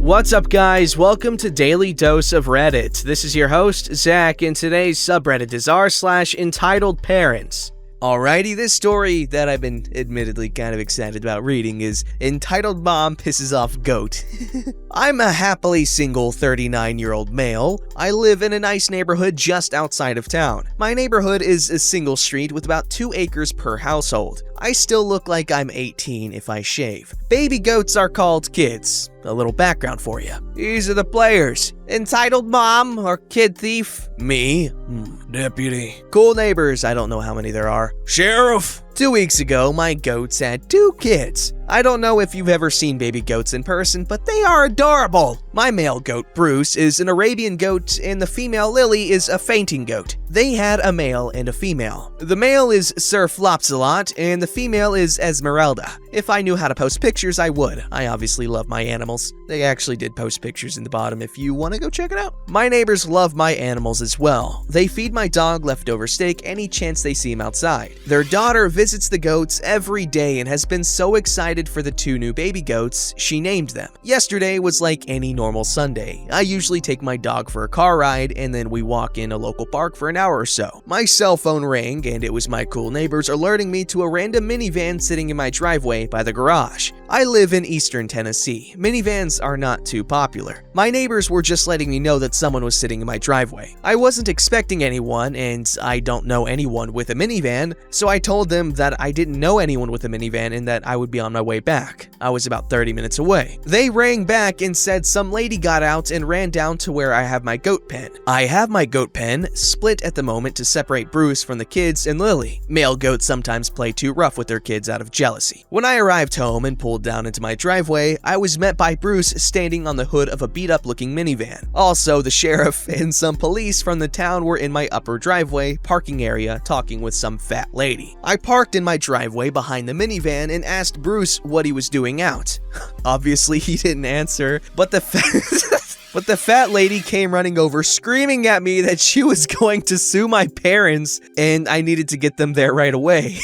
What's up, guys? Welcome to Daily Dose of Reddit. This is your host, Zach, and today's subreddit is r/entitled parents. Alrighty, this story that I've been admittedly kind of excited about reading is entitled Mom Pisses Off Goat. I'm a happily single 39-year-old male. I live in a nice neighborhood just outside of town. My neighborhood is a single street with about 2 acres per household. I still look like I'm 18 if I shave. Baby goats are called kids. A little background for you. These are the players. Entitled Mom or Kid Thief? Me. Deputy. Cool neighbors, I don't know how many there are. Sheriff. 2 weeks ago, my goats had 2 kids. I don't know if you've ever seen baby goats in person, but they are adorable. My male goat, Bruce, is an Arabian goat, and the female, Lily, is a fainting goat. They had a male and a female. The male is Sir Flopsalot, and the female is Esmeralda. If I knew how to post pictures, I would. I obviously love my animals. They actually did post pictures in the bottom if you want to go check it out. My neighbors love my animals as well. They feed my dog leftover steak any chance they see him outside. Their daughter visits the goats every day and has been so excited for the 2 new baby goats, she named them. Yesterday was like any normal Sunday. I usually take my dog for a car ride and then we walk in a local park for an hour or so. My cell phone rang and it was my cool neighbors alerting me to a random minivan sitting in my driveway by the garage. I live in eastern Tennessee. Minivans are not too popular. My neighbors were just letting me know that someone was sitting in my driveway. I wasn't expecting anyone and I don't know anyone with a minivan, so I told them that I didn't know anyone with a minivan and that I would be on my way back. I was about 30 minutes away. They rang back and said some lady got out and ran down to where I have my goat pen. I have my goat pen split at the moment to separate Bruce from the kids and Lily. Male goats sometimes play too rough with their kids out of jealousy. When I arrived home and pulled down into my driveway, I was met by Bruce standing on the hood of a beat-up looking minivan. Also, the sheriff and some police from the town were in my upper driveway parking area talking with some fat lady. I parked in my driveway behind the minivan and asked Bruce what he was doing out. Obviously, he didn't answer, but the fat lady came running over screaming at me that she was going to sue my parents and I needed to get them there right away.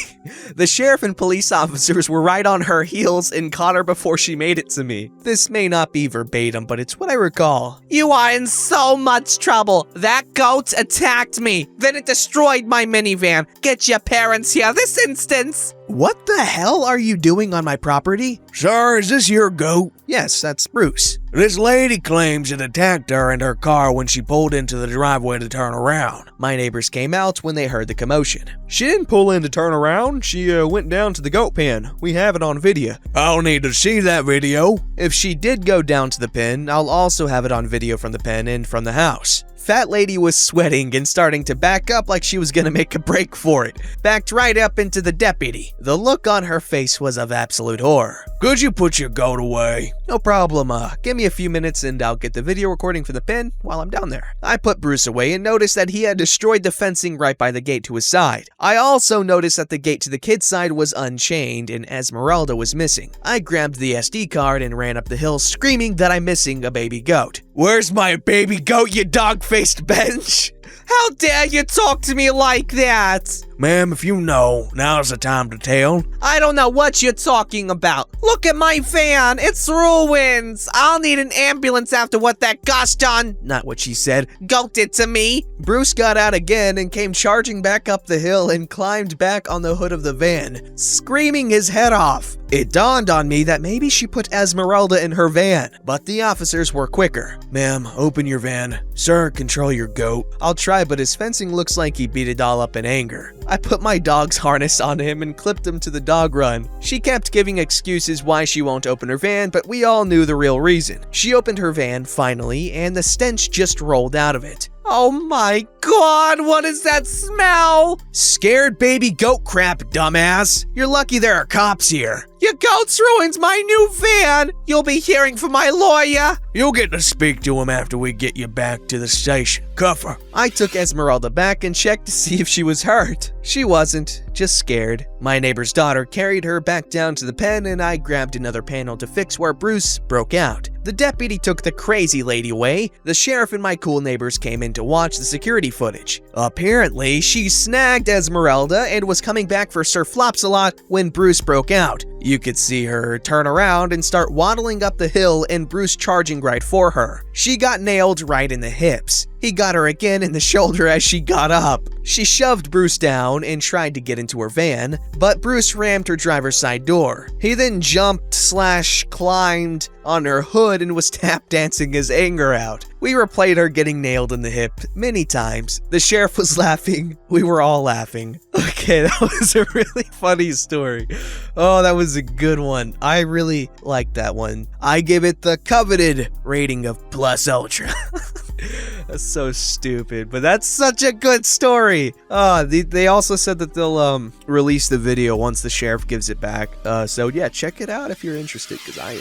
The sheriff and police officers were right on her heels and caught her before she made it to me. This may not be verbatim, but it's what I recall. You are in so much trouble. That goat attacked me. Then it destroyed my minivan. Get your parents here this instance. What the hell are you doing on my property? Sir, is this your goat? Yes, that's Bruce. This lady claims it attacked her in her car when she pulled into the driveway to turn around. My neighbors came out when they heard the commotion. She didn't pull in to turn around. She went down to the goat pen. We have it on video. I'll need to see that video. If she did go down to the pen, I'll also have it on video from the pen and from the house. Fat lady was sweating and starting to back up like she was gonna make a break for it. Backed right up into the deputy. The look on her face was of absolute horror. Could you put your goat away? No problem, give me a few minutes and I'll get the video recording for the pen while I'm down there. I put Bruce away and noticed that he had destroyed the fencing right by the gate to his side. I also noticed that the gate to the kid's side was unchained and Esmeralda was missing. I grabbed the SD card and ran up the hill screaming that I'm missing a baby goat. Where's my baby goat, you dog-faced bench? How dare you talk to me like that? Ma'am, if you know, now's the time to tell. I don't know what you're talking about. Look at my van, it's ruins. I'll need an ambulance after what that gosh done, not what she said, goat did to me. Bruce got out again and came charging back up the hill and climbed back on the hood of the van, screaming his head off. It dawned on me that maybe she put Esmeralda in her van, but the officers were quicker. Ma'am, open your van. Sir, control your goat. I'll try, but his fencing looks like he beat it all up in anger. I put my dog's harness on him and clipped him to the dog run. She kept giving excuses why she won't open her van, but we all knew the real reason. She opened her van finally, and the stench just rolled out of it. Oh my god, what is that smell? Scared baby goat crap, dumbass. You're lucky there are cops here. Your goats ruins my new van. You'll be hearing from my lawyer. You'll get to speak to him after we get you back to the station. Cuff her. I took Esmeralda back and checked to see if she was hurt. She wasn't, just scared. My neighbor's daughter carried her back down to the pen and I grabbed another panel to fix where Bruce broke out. The deputy took the crazy lady away. The sheriff and my cool neighbors came in to watch the security footage. Apparently, she snagged Esmeralda and was coming back for Sir Flopsalot when Bruce broke out. You could see her turn around and start waddling up the hill and Bruce charging right for her. She got nailed right in the hips. He got her again in the shoulder as she got up. She shoved Bruce down and tried to get into her van, but Bruce rammed her driver's side door. He then jumped/climbed on her hood and was tap dancing his anger out. We replayed her getting nailed in the hip many times. The sheriff was laughing. We were all laughing. Okay, that was a really funny story. Oh, that was a good one. I really liked that one. I give it the coveted rating of plus ultra. That's so stupid, but that's such a good story. They also said that they'll release the video once the sheriff gives it back. So yeah, check it out if you're interested, because I am.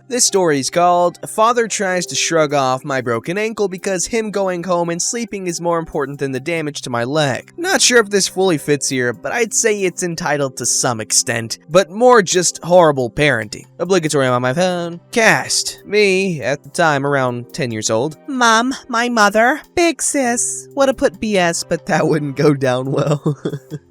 This story is called Father Tries to Shrug Off My Broken Ankle Because Him Going Home and Sleeping Is More Important Than the Damage to My Leg. Not sure if this fully fits here, but I'd say it's entitled to some extent, but more just horrible parenting. Obligatory on my phone. Cast. Me, at the time around 10 years old. Mom, my mother. Big sis. Would've put BS, but that wouldn't go down well.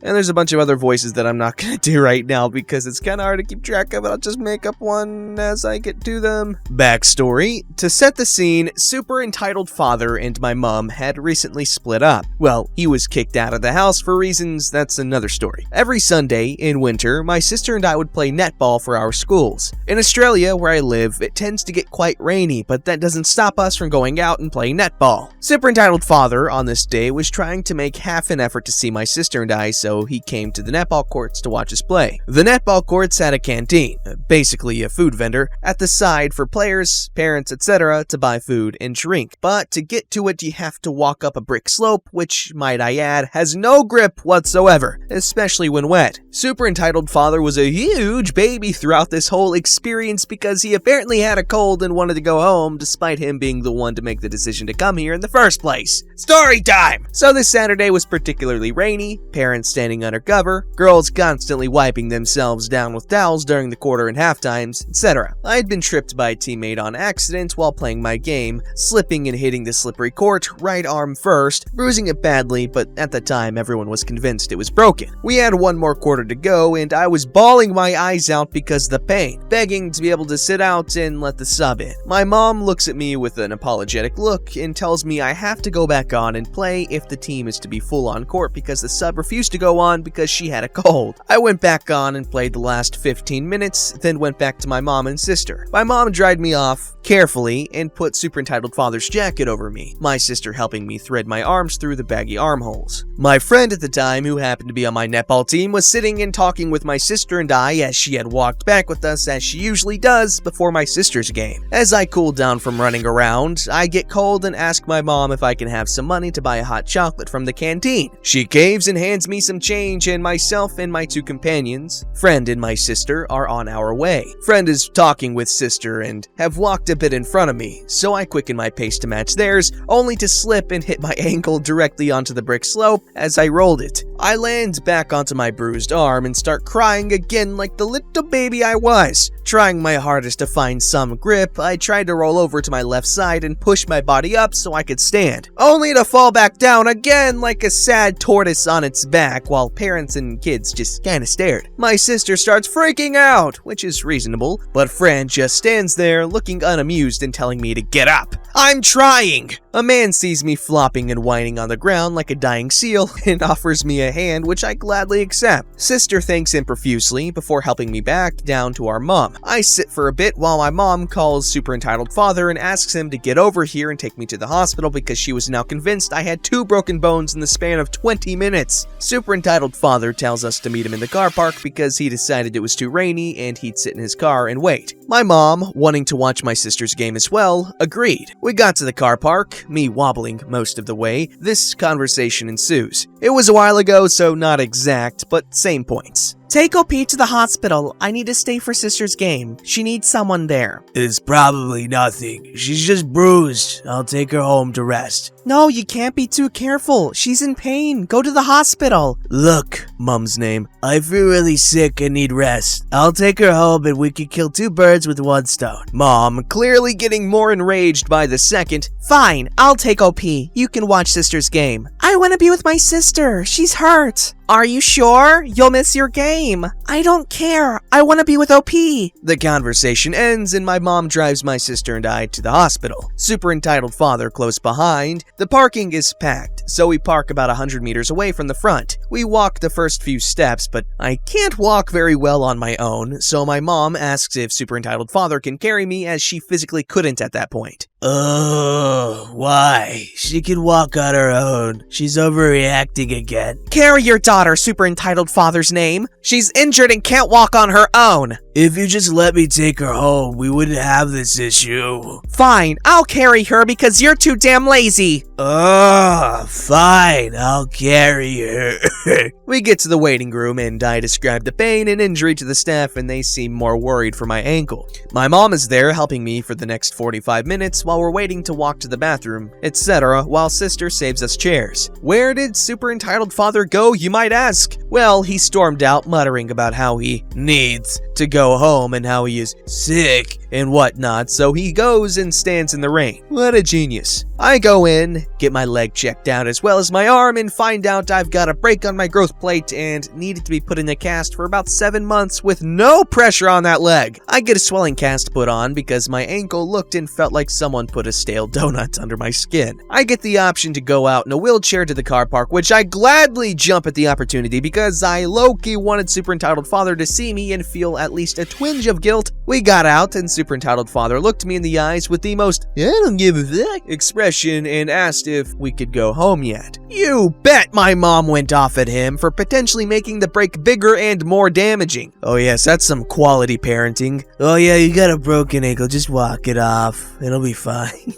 And there's a bunch of other voices that I'm not gonna do right now because it's kinda hard to keep track of it. I'll just make up one as I get to them. Backstory. To set the scene, super entitled father and my mom had recently split up. Well, he was kicked out of the house for reasons that's another story. Every Sunday in winter, my sister and I would play netball for our schools. In Australia, where I live, it tends to get quite rainy, but that doesn't stop us from going out and playing netball. Super entitled father on this day was trying to make half an effort to see my sister and I, so he came to the netball courts to watch us play. The netball courts had a canteen, basically a food vendor, at the side for players, parents, etc. to buy food and drink. But to get to it, you have to walk up a brick slope, which, might I add, has no grip whatsoever, especially when wet. Super entitled father was a huge baby throughout this whole experience because he apparently had a cold and wanted to go home, despite him being the one to make the decision to come here in the first place. Story time! So this Saturday was particularly rainy, parents standing under cover, girls constantly wiping themselves down with towels during the quarter and half times, etc. I had been tripped by a teammate on accident while playing my game, slipping and hitting the slippery court, right arm first, bruising it badly, but at the time everyone was convinced it was broken. We had one more quarter to go and I was bawling my eyes out because of the pain, begging to be able to sit out and let the sub in. My mom looks at me with an apologetic look and tells me I have to go back on and play if the team is to be full on court because the sub refused to go on because she had a cold. I went back on and played the last 15 minutes, then went back to my mom and sister. My mom dried me off carefully and put super entitled father's jacket over me, my sister helping me thread my arms through the baggy armholes. My friend at the time, who happened to be on my netball team, was sitting and talking with my sister and I as she had walked back with us as she usually does before my sister's game. As I cooled down from running around, I get cold and ask my mom if I can have some money to buy a hot chocolate from the canteen. She caves and hands me some change, and myself and my two companions, friend and my sister, are on our way. Friend is talking with sister and have walked a bit in front of me, so I quicken my pace to match theirs, only to slip and hit my ankle directly onto the brick slope as I rolled it. I land back onto my bruised arm and start crying again like the little baby I was. Trying my hardest to find some grip, I tried to roll over to my left side and push my body up so I could stand, only to fall back down again like a sad tortoise on its back while parents and kids just kinda stared. My sister starts freaking out, which is reasonable, but friend just stands there looking unamused and telling me to get up. I'm trying! A man sees me flopping and whining on the ground like a dying seal and offers me a hand, which I gladly accept. Sister thanks him profusely before helping me back down to our mom. I sit for a bit while my mom calls super entitled father and asks him to get over here and take me to the hospital because she was now convinced I had 2 broken bones in the span of 20 minutes. Super entitled father tells us to meet him in the car park because he decided it was too rainy and he'd sit in his car and wait. My mom, wanting to watch my sister's game as well, agreed. We got to the car park, me wobbling most of the way. This conversation ensues. It was a while ago, so not exact, but same points. Take OP to the hospital. I need to stay for sister's game. She needs someone there. It's probably nothing. She's just bruised. I'll take her home to rest. No, you can't be too careful. She's in pain. Go to the hospital. Look, Mom's name, I feel really sick and need rest. I'll take her home and we can kill 2 birds with 1 stone. Mom, clearly getting more enraged by the second. Fine, I'll take OP. You can watch sister's game. I want to be with my sister. She's hurt. Are you sure? You'll miss your game. name? I don't care. I want to be with OP. The conversation ends and my mom drives my sister and I to the hospital. Super entitled father close behind. The parking is packed, so we park about 100 meters away from the front. We walk the first few steps, but I can't walk very well on my own, so my mom asks if super entitled father can carry me as she physically couldn't at that point. Oh, why? She can walk on her own. She's overreacting again. Carry your daughter, super entitled father's name. She's injured and can't walk on her own. If you just let me take her home, we wouldn't have this issue. Fine, I'll carry her because you're too damn lazy. Fine, I'll carry her. We get to the waiting room and I describe the pain and injury to the staff and they seem more worried for my ankle. My mom is there helping me for the next 45 minutes while we're waiting to walk to the bathroom, etc., while sister saves us chairs. Where did super entitled father go, you might ask? Well, he stormed out muttering about how he needs to go home and how he is sick and whatnot, so he goes and stands in the rain. What a genius. I go in, get my leg checked out as well as my arm, and find out I've got a break on my growth plate and needed to be put in a cast for about 7 months with no pressure on that leg. I get a swelling cast put on because my ankle looked and felt like someone put a stale donut under my skin. I get the option to go out in a wheelchair to the car park, which I gladly jump at the opportunity because I low-key wanted super entitled father to see me and feel at least a twinge of guilt. We got out and super entitled father looked me in the eyes with the most "I don't give a fuck" expression and asked if we could go home yet. You bet my mom went off at him for potentially making the break bigger and more damaging. Oh yes, that's some quality parenting. Oh yeah, you got a broken ankle, just walk it off. It'll be fine.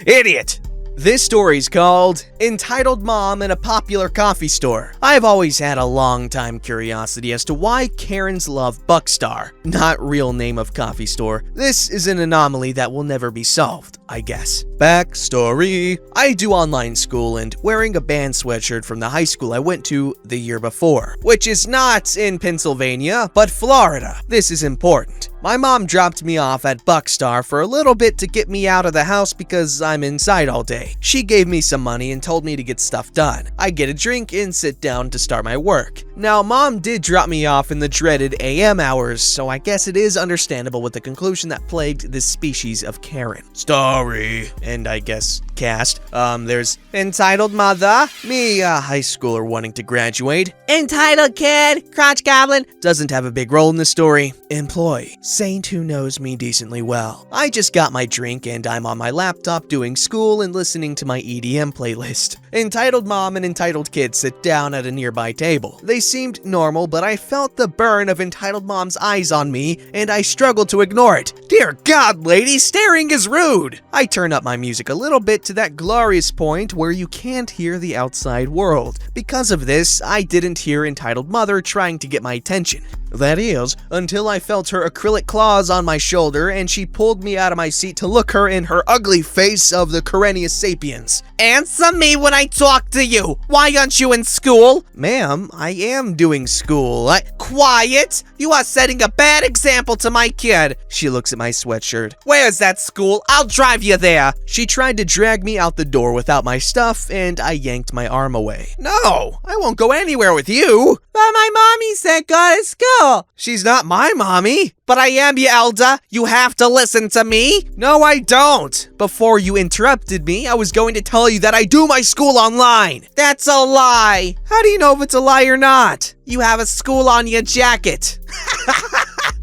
Idiot! This story's called Entitled Mom in a Popular Coffee Store. I've always had a long-time curiosity as to why Karens love Buckstar, not real name of coffee store. This is an anomaly that will never be solved, I guess. Backstory. I do online school and wearing a band sweatshirt from the high school I went to the year before, which is not in Pennsylvania, but Florida. This is important. My mom dropped me off at Buckstar for a little bit to get me out of the house because I'm inside all day. She gave me some money and told me to get stuff done. I get a drink and sit down to start my work. Now, mom did drop me off in the dreaded AM hours, so I guess it is understandable with the conclusion that plagued this species of Karen. Story. And I guess cast. There's entitled mother, me, a high schooler wanting to graduate. Entitled kid, crotch goblin, doesn't have a big role in the story. Employee, saint who knows me decently well. I just got my drink and I'm on my laptop doing school and listening to my EDM playlist. Entitled mom and entitled kid sit down at a nearby table. They seemed normal, but I felt the burn of entitled mom's eyes on me and I struggled to ignore it. Dear God, lady, staring is rude. I turn up my music a little bit to that glorious point where you can't hear the outside world. Because of this, I didn't hear entitled mother trying to get my attention. That is, until I felt her acrylic claws on my shoulder and she pulled me out of my seat to look her in her ugly face of the Carenius sapiens. Answer me when I talk to you. Why aren't you in school? Ma'am, I am doing school. Quiet! You are setting a bad example to my kid. She looks at my sweatshirt. Where's that school? I'll drive you there. She tried to drag me out the door without my stuff and I yanked my arm away. No, I won't go anywhere with you. But my mommy said go to school. She's not my mommy. But I am, you elder. You have to listen to me. No, I don't. Before you interrupted me, I was going to tell you that I do my school online. That's a lie. How do you know if it's a lie or not? You have a school on your jacket.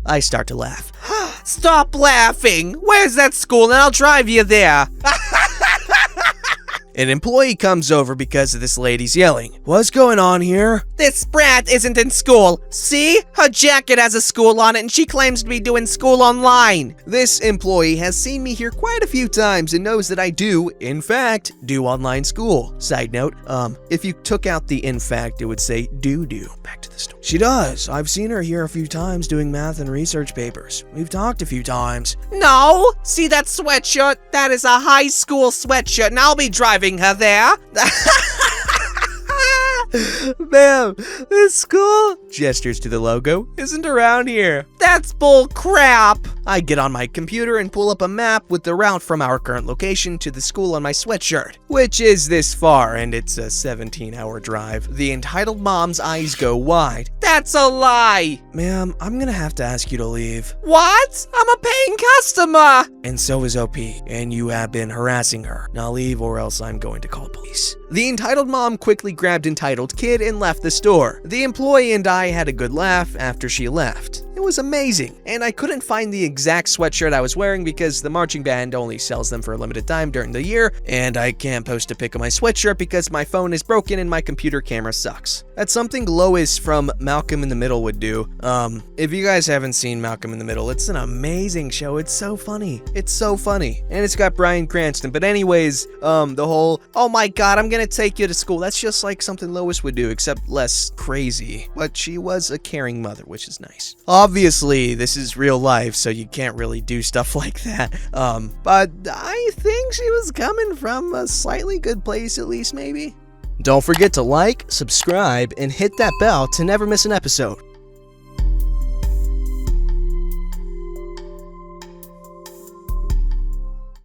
I start to laugh. Stop laughing. Where's that school and I'll drive you there. An employee comes over because of this lady's yelling. What's going on here? This brat isn't in school. See? Her jacket has a school on it and she claims to be doing school online. This employee has seen me here quite a few times and knows that I do, in fact, do online school. Side note, if you took out the in fact, it would say do. Back to the story. She does. I've seen her here a few times doing math and research papers. We've talked a few times. No! See that sweatshirt? That is a high school sweatshirt and I'll be driving her there. Ma'am, this school, gestures to the logo, isn't around here. That's bull crap! I get on my computer and pull up a map with the route from our current location to the school on my sweatshirt, which is this far, and it's a 17-hour drive. The entitled mom's eyes go wide. That's a lie! Ma'am, I'm gonna have to ask you to leave. What? I'm a paying customer! And so is OP, and you have been harassing her. Now leave or else I'm going to call police. The entitled mom quickly grabbed entitled kid and left the store. The employee and I had a good laugh after she left. It was amazing, and I couldn't find the exact sweatshirt I was wearing because the marching band only sells them for a limited time during the year, and I can't post a pic of my sweatshirt because my phone is broken and my computer camera sucks. That's something Lois from Malcolm in the Middle would do. If you guys haven't seen Malcolm in the Middle, it's an amazing show. It's so funny. It's so funny. And it's got Bryan Cranston. But anyways, the whole, oh my god, I'm gonna take you to school. That's just like something Lois would do, except less crazy. But she was a caring mother, which is nice. Obviously, this is real life, so you can't really do stuff like that. But I think she was coming from a slightly good place, at least, maybe. Don't forget to like, subscribe, and hit that bell to never miss an episode.